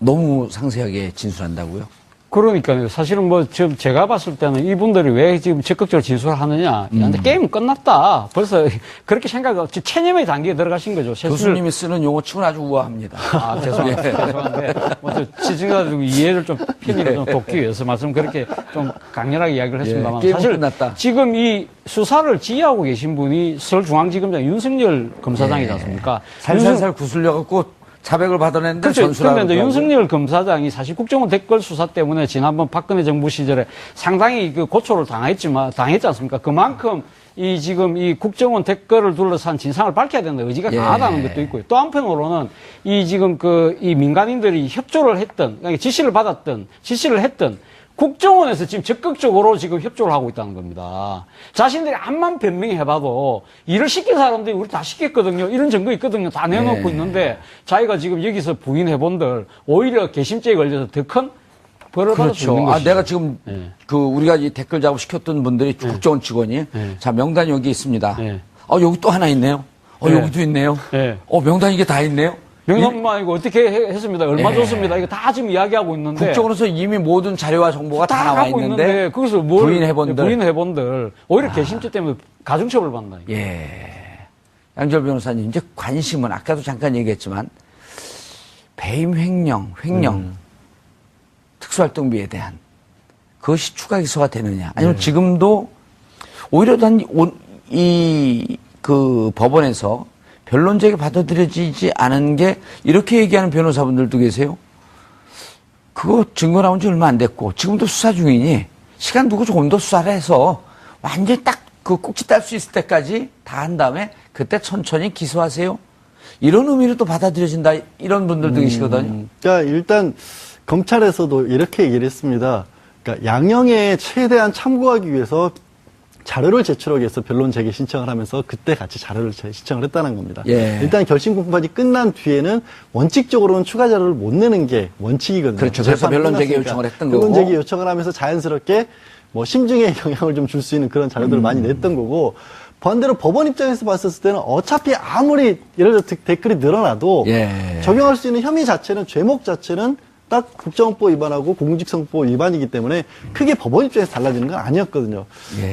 너무 상세하게 진술한다고요? 그러니까요. 사실은 뭐, 지금 제가 봤을 때는 이분들이 왜 지금 적극적으로 진술을 하느냐. 근데 게임은 끝났다. 벌써 그렇게 체념의 단계에 들어가신 거죠. 교수님이 쓰는 용어치고는 아주 우아합니다. 아, 죄송합니다. 죄송한데, 시청자들 좀 이해를 좀 편의를 좀 돕기 위해서 말씀 그렇게 좀 강렬하게 이야기를 했습니다만. 게임은 사실 끝났다. 지금 이 수사를 지휘하고 계신 분이 서울중앙지검장 윤석열 검사장이지 않습니까? 살살살 구슬려갖고 자백을 받아냈는데 그렇죠. 전수라고. 그런데 윤석열 검사장이 사실 국정원 댓글 수사 때문에 지난번 박근혜 정부 시절에 상당히 그 고초를 당했지 않습니까? 그만큼 이 지금 이 국정원 댓글을 둘러싼 진상을 밝혀야 된다 의지가 강하다는 것도 있고요. 또 한편으로는 이 지금 이 민간인들이 협조를 했던, 그러니까 지시를 했던 국정원에서 지금 적극적으로 지금 협조를 하고 있다는 겁니다. 자신들이 암만 변명해봐도 일을 시킨 사람들이 우리 다 시켰거든요. 이런 증거 있거든요. 다 내놓고 있는데 자기가 지금 여기서 부인해본들 오히려 개심죄에 걸려서 더 큰 벌을 받을 수 있는 것이죠. 내가 지금 우리가 이 댓글 작업 시켰던 분들이 국정원 직원이 자 명단이 여기 있습니다. 여기 또 하나 있네요. 여기도 있네요. 명단 이게 다 있네요. 명단만 아니고 어떻게 했습니다. 얼마 줬습니다. 이거 다 지금 이야기하고 있는데. 국정원에서 이미 모든 자료와 정보가 다 나와 있는데 그것을 부인해본들. 오히려 개심죄 때문에 가중처벌 받는다. 양절 변호사님, 이제 관심은 아까도 잠깐 얘기했지만 배임 횡령, 특수활동비에 대한 그것이 추가 기소가 되느냐. 아니면 지금도 오히려 그 법원에서 변론제기 받아들여지지 않은 게 이렇게 얘기하는 변호사분들도 계세요. 그거 증거 나온 지 얼마 안 됐고 지금도 수사 중이니 시간 두고 조금 더 수사를 해서 완전히 딱 그 꼭지 딸 수 있을 때까지 다 한 다음에 그때 천천히 기소하세요. 이런 의미로 또 받아들여진다. 이런 분들도 계시거든요. 그러니까 일단 검찰에서도 이렇게 얘기를 했습니다. 그러니까 양형에 최대한 참고하기 위해서 자료를 제출하기 위해서 변론 제기 신청을 하면서 그때 같이 자료를 신청을 했다는 겁니다. 일단 결심 공판이 끝난 뒤에는 원칙적으로는 추가 자료를 못 내는 게 원칙이거든요. 그렇죠. 그래서 변론 제기 요청을 했던 거고. 변론 제기 요청을 하면서 자연스럽게 뭐 심증에 영향을 좀 줄 수 있는 그런 자료들을 많이 냈던 거고, 반대로 법원 입장에서 봤을 때는 어차피 아무리 예를 들어 댓글이 늘어나도 적용할 수 있는 혐의 자체는, 죄목 자체는 딱 국정원법 위반하고 공직선거법 위반이기 때문에 크게 법원 입장에서 달라지는 건 아니었거든요.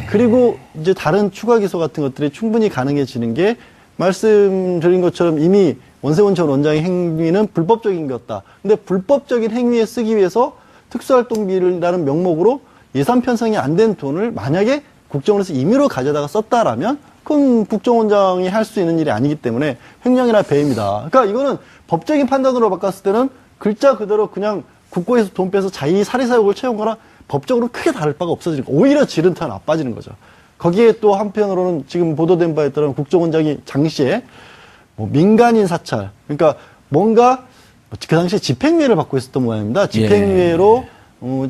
그리고 이제 다른 추가 기소 같은 것들이 충분히 가능해지는 게 말씀드린 것처럼 이미 원세훈 전 원장의 행위는 불법적인 거였다. 근데 불법적인 행위에 쓰기 위해서 특수활동비라는 명목으로 예산 편성이 안 된 돈을 만약에 국정원에서 임의로 가져다가 썼다라면 그건 국정원장이 할 수 있는 일이 아니기 때문에 횡령이나 배임이다. 그러니까 이거는 법적인 판단으로 바꿨을 때는 글자 그대로 그냥 국고에서 돈 빼서 자기 사리사욕을 채운 거랑 법적으로 크게 다를 바가 없어지니까 오히려 질은 더 나빠지는 거죠. 거기에 또 한편으로는 지금 보도된 바에 따르면 국정원장이 당시에 뭐 민간인 사찰, 그러니까 뭔가 그 당시에 집행유예를 받고 있었던 모양입니다. 집행유예로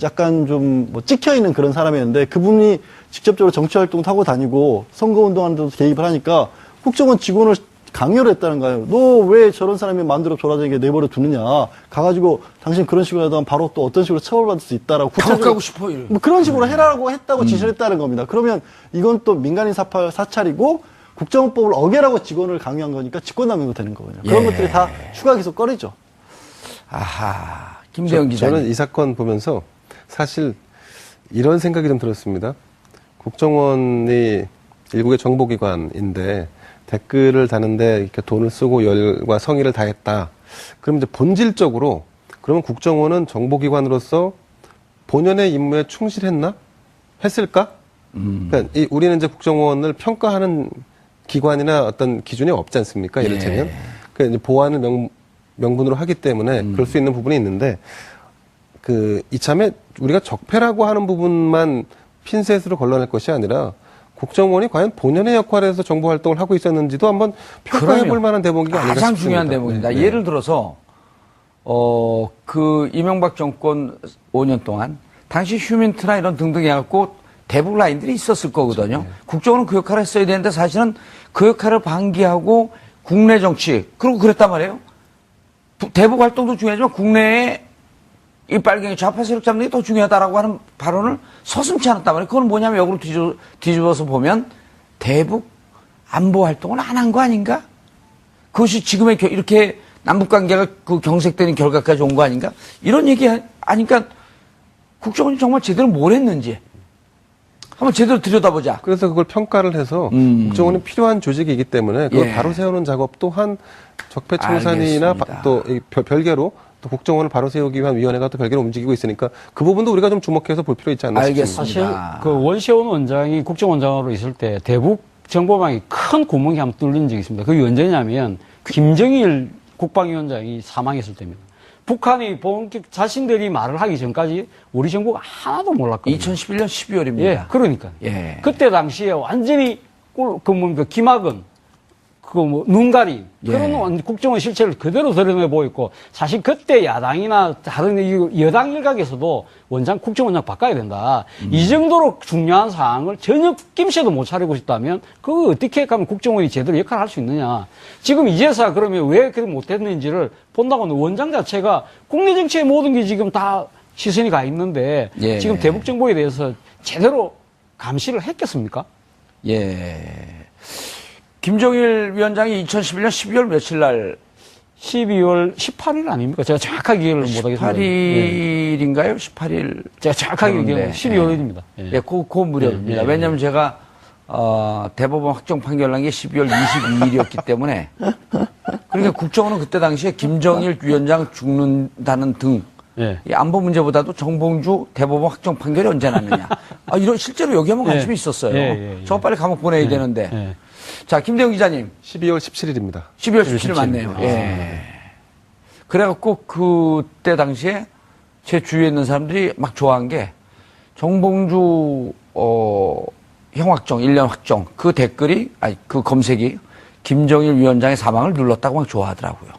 약간 좀 뭐 찍혀있는 그런 사람이었는데 그분이 직접적으로 정치활동을 하고 다니고 선거운동하는 데도 개입을 하니까 국정원 직원을 강요를 했다는 거예요. 너 왜 저런 사람이 마음대로 돌아다니게 내버려 두느냐. 가가지고 당신 그런 식으로 하다가 바로 또 어떤 식으로 처벌받을 수 있다라고. 가고 싶어. 뭐 그런 식으로 해라고 했다고 지시를 했다는 겁니다. 그러면 이건 또 민간인 사찰이고 국정원법을 어겨라고 직원을 강요한 거니까 직권남용도 되는 거거든요. 그런 것들이 다 추가 기소거리죠. 아하. 김대영 기자님. 저는 이 사건 보면서 사실 이런 생각이 좀 들었습니다. 국정원이 일국의 정보기관인데 댓글을 다는데 이렇게 돈을 쓰고 열과 성의를 다했다. 그럼 이제 본질적으로 그러면 국정원은 정보기관으로서 본연의 임무에 충실했나? 했을까? 그러니까 우리는 이제 국정원을 평가하는 기관이나 어떤 기준이 없지 않습니까? 이를테면. 그러니까 이제 보안을 명분으로 하기 때문에 그럴 수 있는 부분이 있는데 이참에 우리가 적폐라고 하는 부분만 핀셋으로 걸러낼 것이 아니라 국정원이 과연 본연의 역할에서 정보 활동을 하고 있었는지도 한번 평가해 볼 만한 대목이 아닌가 싶습니다. 가장 중요한 대목입니다. 예를 들어서 그 이명박 정권 5년 동안 당시 휴민트나 이런 등등 해갖고 대북 라인들이 있었을 거거든요. 국정원은 그 역할을 했어야 되는데 사실은 그 역할을 방기하고 국내 정치 그리고 그랬단 말이에요. 대북 활동도 중요하지만 국내에 이 빨갱이 좌파 세력 잡는 게 더 중요하다라고 하는 발언을 서슴지 않았단 말이에요. 그건 뭐냐면 역으로 뒤집어서 보면 대북 안보 활동을 안 한 거 아닌가? 그것이 지금의 이렇게 남북 관계가 그 경색되는 결과까지 온 거 아닌가? 이런 얘기 하니까 국정원이 정말 제대로 뭘 했는지 한번 제대로 들여다보자. 그래서 그걸 평가를 해서 국정원이 필요한 조직이기 때문에 그걸 예. 바로 세우는 작업 또한 적폐청산이나 알겠습니다. 또 별개로 또 국정원을 바로 세우기 위한 위원회가 또 별개로 움직이고 있으니까 그 부분도 우리가 좀 주목해서 볼 필요 있지 않나 알겠습니다. 싶습니다. 사실 그 원시훈 원장이 국정원장으로 있을 때 대북 정보망이 큰 구멍이 한번 뚫린 적이 있습니다. 그게 언제냐면 김정일 국방위원장이 사망했을 때입니다. 북한이 본격 자신들이 말을 하기 전까지 우리 정부가 하나도 몰랐거든요. 2011년 12월입니다. 예, 그러니까. 예. 그때 당시에 완전히 김학은 눈가림 예. 그런 국정원 실체를 그대로 드러내 보였고 사실 그때 야당이나 다른 여당 일각에서도 국정원장 바꿔야 된다. 이 정도로 중요한 사항을 전혀 김새도 못 차리고 있다면 그거 어떻게 하면 국정원이 제대로 역할을 할 수 있느냐. 지금 이제서 그러면 왜 그렇게 못했는지를 본다고는 원장 자체가 국내 정치의 모든 게 지금 다 시선이 가 있는데 예. 지금 대북 정보에 대해서 제대로 감시를 했겠습니까? 예. 김정일 위원장이 2011년 12월 며칠 날 12월 18일 아닙니까? 제가 정확하게 기억을 못하겠습니다. 18일인가요? 18일. 제가 정확하게 기억을 12월입니다. 예, 그 무렵입니다. 예, 예. 왜냐하면 제가 대법원 확정 판결 난 게 12월 22일이었기 때문에 그러니까 국정원은 그때 당시에 김정일 위원장 죽는다는 등 예. 이 안보 문제보다도 정봉주 대법원 확정 판결이 언제 났느냐. 이런 실제로 여기 한번 관심이 예. 있었어요. 예. 저거 빨리 감옥 보내야 되는데. 예. 자, 김대영 기자님. 12월 17일입니다. 12월 17일 맞네요. 예. 그래갖고 그때 당시에 제 주위에 있는 사람들이 막 좋아한 게 정봉주 형 확정, 1년 확정 그 댓글이 그 검색이 김정일 위원장의 사망을 눌렀다고 막 좋아하더라고요.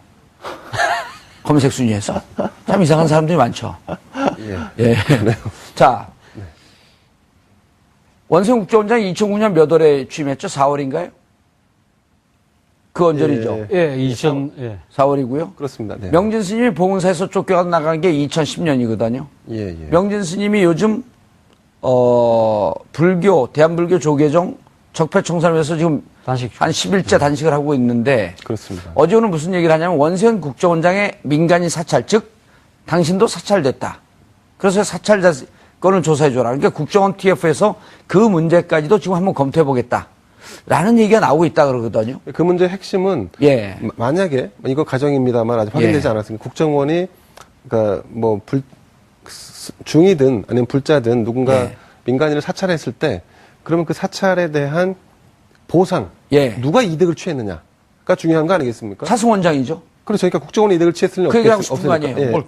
검색 순위에서. 참 이상한 사람들이 많죠. 예. 예. 자. 원세훈 국정원장이 2009년 몇 월에 취임했죠? 4월인가요? 그 언저리죠. 예, 예. 4월이고요. 그렇습니다. 네. 명진 스님이 보훈사에서 쫓겨나간 게 2010년이거든요. 예. 명진 스님이 요즘 대한불교 조계종 적폐청산을 위해서 지금 단식. 한 10일째 단식을 하고 있는데 그렇습니다. 어제 오늘 무슨 얘기를 하냐면 원세훈 국정원장의 민간인 사찰, 즉 당신도 사찰됐다. 그래서 사찰 건을 조사해줘라. 그러니까 국정원 TF에서 그 문제까지도 지금 한번 검토해보겠다. 라는 얘기가 나오고 있다 그러거든요. 그 문제의 핵심은 예. 만약에 이거 가정입니다만 아직 확인되지 예. 않았습니다. 국정원이 그러니까 뭐 중이든 아니면 불자든 누군가 예. 민간인을 사찰했을 때 그러면 그 사찰에 대한 보상 예. 누가 이득을 취했느냐가 중요한 거 아니겠습니까? 차승원장이죠. 그렇죠. 그러니까 국정원이 이득을 취했을 리는 그 얘기 하고 없으니까. 싶은 거 아니에요. 뭘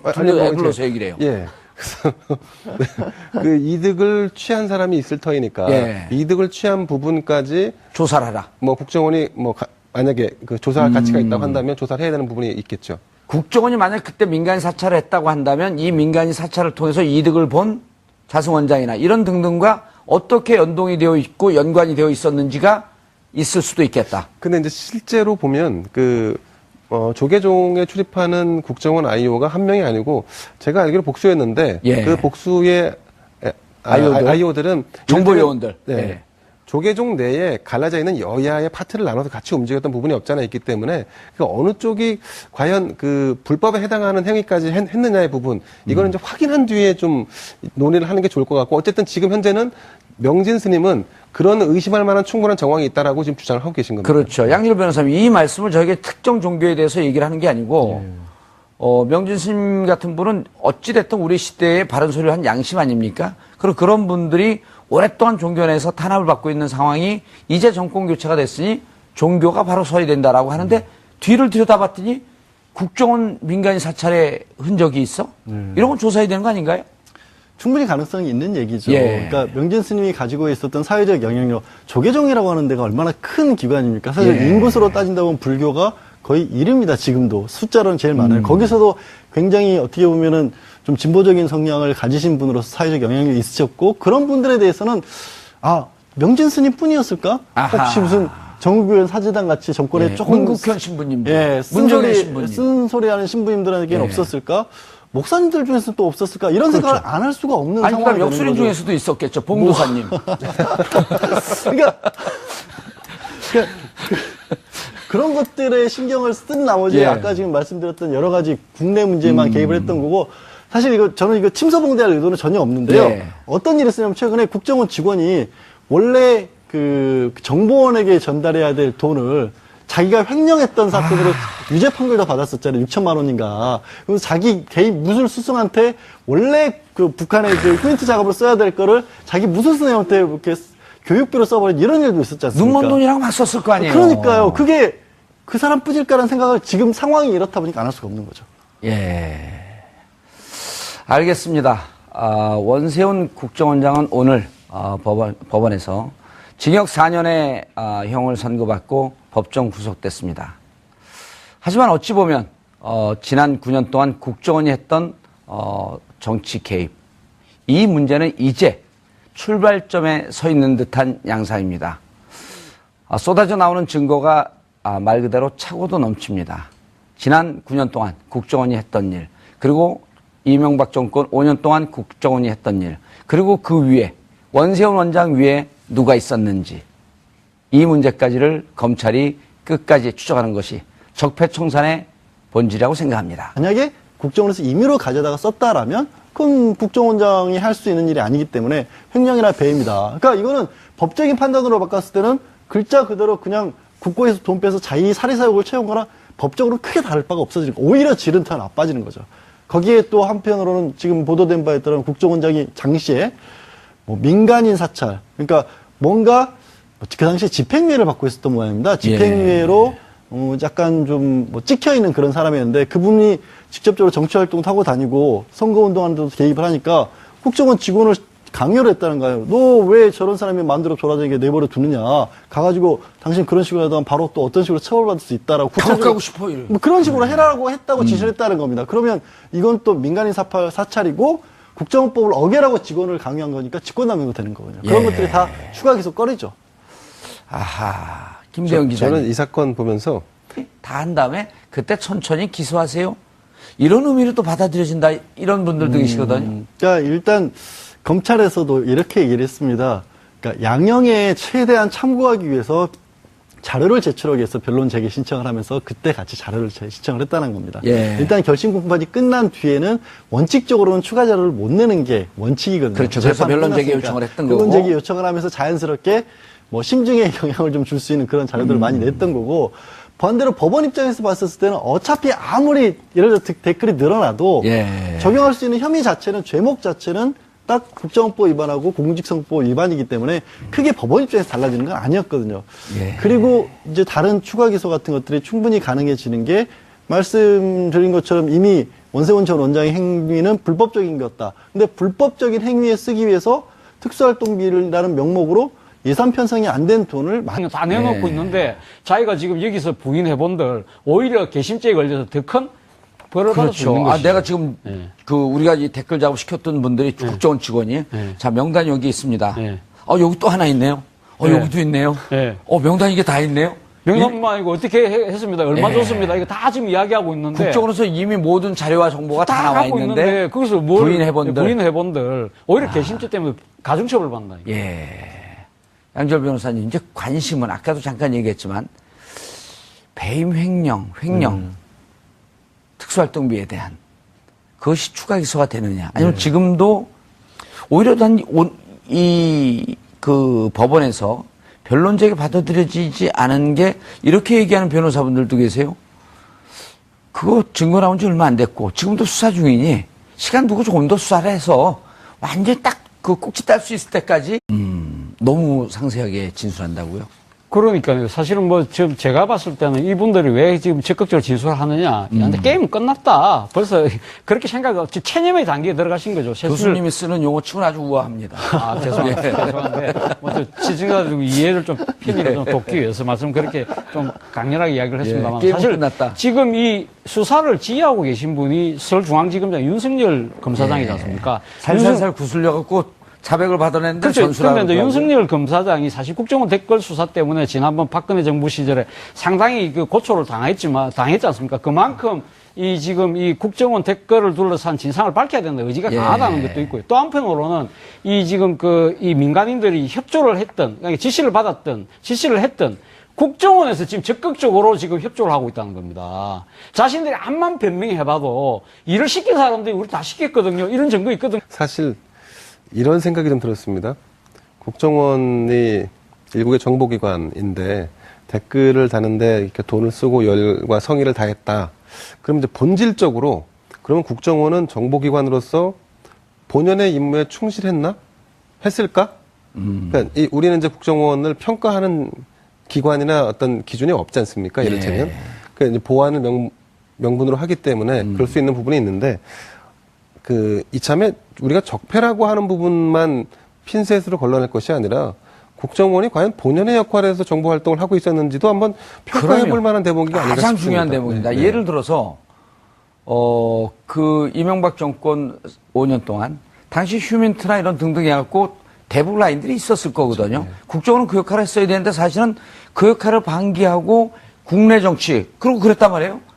애불러서 얘기를 해요. 예. 그래서 그 이득을 취한 사람이 있을 터이니까 예. 이득을 취한 부분까지 조사를 하라. 뭐 국정원이 만약에 그 조사할 가치가 있다고 한다면 조사를 해야 되는 부분이 있겠죠. 국정원이 만약 그때 민간인 사찰을 했다고 한다면 이 민간인 사찰을 통해서 이득을 본 차승원장이나 이런 등등과 어떻게 연동이 되어 있고 연관이 되어 있었는지가 있을 수도 있겠다. 근데 이제 실제로 보면 조계종에 출입하는 국정원 IO가 한 명이 아니고 제가 알기로 복수였는데 예. 그 복수의 IO들은 정보 요원들. 네. 예. 조계종 내에 갈라져 있는 여야의 파트를 나눠서 같이 움직였던 부분이 없잖아 있기 때문에 그러니까 어느 쪽이 과연 그 불법에 해당하는 행위까지 했느냐의 부분 이거는 이제 확인한 뒤에 좀 논의를 하는 게 좋을 것 같고 어쨌든 지금 현재는 명진 스님은 그런 의심할 만한 충분한 정황이 있다라고 지금 주장을 하고 계신 겁니다. 그렇죠. 양질 변호사님 이 말씀을 저에게 특정 종교에 대해서 얘기를 하는 게 아니고 명진 스님 같은 분은 어찌됐든 우리 시대에 바른 소리를 한 양심 아닙니까? 그리고 그런 분들이 오랫동안 종교 내에서 탄압을 받고 있는 상황이 이제 정권 교체가 됐으니 종교가 바로 서야 된다라고 하는데 뒤를 들여다봤더니 국정원 민간인 사찰의 흔적이 있어? 이런 건 조사해야 되는 거 아닌가요? 충분히 가능성이 있는 얘기죠. 예. 그러니까 명진 스님이 가지고 있었던 사회적 영향력, 조계종이라고 하는 데가 얼마나 큰 기관입니까? 사실 예. 인구수로 따진다면 불교가 거의 1위입니다. 지금도 숫자로는 제일 많아요. 거기서도 굉장히 어떻게 보면은 좀 진보적인 성향을 가지신 분으로서 사회적 영향력이 있으셨고 그런 분들에 대해서는 명진 스님뿐이었을까? 아하. 혹시 무슨 정국교회 사제단 같이 정권에 예. 조금 문국현 신부님도, 예, 문정현 신부님. 쓴소리하는 신부님들에게는 예. 없었을까? 목사님들 중에서 또 없었을까? 이런 생각을 안 할 수가 없는 아니, 상황이 그러니까 되는 역술인 거죠. 중에서도 있었겠죠. 봉도사님. 그러니까 그런 것들에 신경을 쓴 나머지 예. 아까 지금 말씀드렸던 여러 가지 국내 문제만 개입을 했던 거고 사실 저는 이거 침소봉대할 의도는 전혀 없는데요. 예. 어떤 일이 있었냐면 최근에 국정원 직원이 원래 그 정보원에게 전달해야 될 돈을 자기가 횡령했던 사건으로 유죄 판결도 받았었잖아요. 6천만 원인가. 그래서 자기 개인 무술 수승한테 원래 그 북한의 그 포인트 작업을 써야 될 거를 자기 무술 수승한테 이렇게 교육비로 써버린 이런 일도 있었지 않습니까? 눈먼 돈이라고 막 썼을 거 아니에요. 그러니까요. 그게 그 사람 뿌질까라는 생각을 지금 상황이 이렇다 보니까 안 할 수가 없는 거죠. 예. 알겠습니다. 원세훈 국정원장은 오늘 법원에서 징역 4년의 형을 선고받고 법정 구속됐습니다. 하지만 어찌 보면 지난 9년 동안 국정원이 했던 정치 개입, 이 문제는 이제 출발점에 서 있는 듯한 양상입니다. 쏟아져 나오는 증거가 말 그대로 차고도 넘칩니다. 지난 9년 동안 국정원이 했던 일, 그리고 이명박 정권 5년 동안 국정원이 했던 일, 그리고 그 위에 원세훈 원장 위에 누가 있었는지, 이 문제까지를 검찰이 끝까지 추적하는 것이 적폐청산의 본질이라고 생각합니다. 만약에 국정원에서 임의로 가져다가 썼다라면 그건 국정원장이 할 수 있는 일이 아니기 때문에 횡령이나 배임이다. 그러니까 이거는 법적인 판단으로 바꿨을 때는 글자 그대로 그냥 국고에서 돈 빼서 자기 사리사욕을 채운 거나 법적으로 크게 다를 바가 없어지니까 오히려 질은 더 나빠지는 거죠. 거기에 또 한편으로는 지금 보도된 바에 따르면 국정원장이 당시에 뭐 민간인 사찰, 그러니까 뭔가 그 당시에 집행유예를 받고 있었던 모양입니다. 집행유예로 약간 좀 뭐 찍혀있는 그런 사람이었는데 그분이 직접적으로 정치활동도 하고 다니고 선거운동하는 데도 개입을 하니까 국정원 직원을 강요를 했다는 거예요. 너 왜 저런 사람이 마음대로 돌아다니게 내버려 두느냐. 가가지고 당신 그런 식으로 하다가 바로 또 어떤 식으로 처벌받을 수 있다라고. 감옥 가고 싶어. 뭐 그런 식으로 해라고 했다고 지시를 했다는 겁니다. 그러면 이건 또 민간인 사찰이고 국정원법을 어겨라고 직원을 강요한 거니까 직권남용도 되는 거거든요. 그런 예. 것들이 다 추가 기소 꺼리죠. 아하, 김대영 기자님. 저는 이 사건 보면서 다 한 다음에 그때 천천히 기소하세요. 이런 의미로 또 받아들여진다. 이런 분들도 계시거든요. 그러니까 일단 검찰에서도 이렇게 얘기를 했습니다. 그러니까 양형에 최대한 참고하기 위해서 자료를 제출하기 위해서 변론 재개 신청을 하면서 그때 같이 자료를 신청을 했다는 겁니다. 예. 일단 결심 공판이 끝난 뒤에는 원칙적으로는 추가 자료를 못 내는 게 원칙이거든요. 그렇죠. 그래서 재판이 변론 재개 끝났으니까. 요청을 했던 변론 거고. 재개 요청을 하면서 자연스럽게 뭐 심증에 영향을 좀 줄 수 있는 그런 자료들을 많이 냈던 거고 반대로 법원 입장에서 봤었을 때는 어차피 아무리 예를 들어 댓글이 늘어나도 예. 적용할 수 있는 혐의 자체는 죄목 자체는 딱 국정원법 위반하고 공직선거법 위반이기 때문에 크게 법원 입장에서 달라지는 건 아니었거든요. 예. 그리고 이제 다른 추가 기소 같은 것들이 충분히 가능해지는 게 말씀드린 것처럼 이미 원세훈 전 원장의 행위는 불법적인 거였다. 근데 불법적인 행위에 쓰기 위해서 특수활동비라는 명목으로 예산 편성이 안 된 돈을 많이 다 내놓고 네. 있는데 자기가 지금 여기서 부인해본들 오히려 개심죄에 걸려서 더 큰 벌을 받을 수 있는 그렇죠. 것이죠. 내가 지금 네. 그 우리가 이 댓글 작업 시켰던 분들이 국정원 직원이 자, 명단이 여기 있습니다. 네. 여기 또 하나 있네요. 네. 여기도 있네요. 네. 명단 이게 다 있네요. 명단만 아니고 어떻게 했습니다. 얼마 예. 줬습니다. 이거 다 지금 이야기하고 있는데. 국정원에서 이미 모든 자료와 정보가 다 나와 갖고 있는데 거기서 뭘 부인해본들. 오히려 개심죄 때문에 가중처벌 받는다. 예. 양절 변호사님, 이제 관심은 아까도 잠깐 얘기했지만 배임 횡령, 특수활동비에 대한 그것이 추가 기소가 되느냐. 아니면 지금도 오히려 그 법원에서 변론 제기 받아들여지지 않은 게 이렇게 얘기하는 변호사분들도 계세요. 그거 증거 나온 지 얼마 안 됐고 지금도 수사 중이니 시간 두고 조금 더 수사를 해서 완전히 딱 그 꼭지 딸 수 있을 때까지 너무 상세하게 진술한다고요? 그러니까요. 사실은 뭐 지금 제가 봤을 때는 이분들이 왜 지금 적극적으로 진술을 하느냐. 근데 게임은 끝났다. 벌써 그렇게 생각하고 체념의 단계에 들어가신 거죠. 교수님이 쓰는 용어치고는 아주 우아합니다. 죄송합니다. 죄송한데 뭐 시청자들 좀 이해를 좀 편의를 좀 돕기 위해서 말씀 그렇게 좀 강렬하게 이야기를 했습니다만 게임은 사실 끝났다. 지금 이 수사를 지휘하고 계신 분이 서울중앙지검장 윤석열 검사장이지 않습니까? 살살살 구슬려갖고 자백을 받아냈는데 그렇죠. 전수라고 그런데 그러더라고요. 윤석열 검사장이 사실 국정원 댓글 수사 때문에 지난번 박근혜 정부 시절에 상당히 그 고초를 당했지 않습니까? 그만큼 이 지금 이 국정원 댓글을 둘러싼 진상을 밝혀야 된다 의지가 강하다는 것도 있고요. 또 한편으로는 이 지금 이 민간인들이 협조를 했던, 그러니까 지시를 했던 국정원에서 지금 적극적으로 지금 협조를 하고 있다는 겁니다. 자신들이 암만 변명해봐도 일을 시킨 사람들이 우리 다 시켰거든요. 이런 증거 있거든요. 사실 이런 생각이 좀 들었습니다. 국정원이 일국의 정보기관인데 댓글을 다는데 이렇게 돈을 쓰고 열과 성의를 다했다. 그럼 이제 본질적으로 그러면 국정원은 정보기관으로서 본연의 임무에 충실했나? 했을까? 그러니까 우리는 이제 국정원을 평가하는 기관이나 어떤 기준이 없지 않습니까? 이를테면. 그러니까 이제 보안을 명분으로 하기 때문에 그럴 수 있는 부분이 있는데 이참에 우리가 적폐라고 하는 부분만 핀셋으로 걸러낼 것이 아니라 국정원이 과연 본연의 역할에서 정보 활동을 하고 있었는지도 한번 평가해 볼 만한 대목이 아닌가 가장 싶습니다. 중요한 대목입니다. 예를 들어서 이명박 정권 5년 동안 당시 휴민트나 이런 등등 해갖고 대북 라인들이 있었을 거거든요. 국정원은 그 역할을 했어야 되는데 사실은 그 역할을 방기하고 국내 정치 그리고 그랬단 말이에요.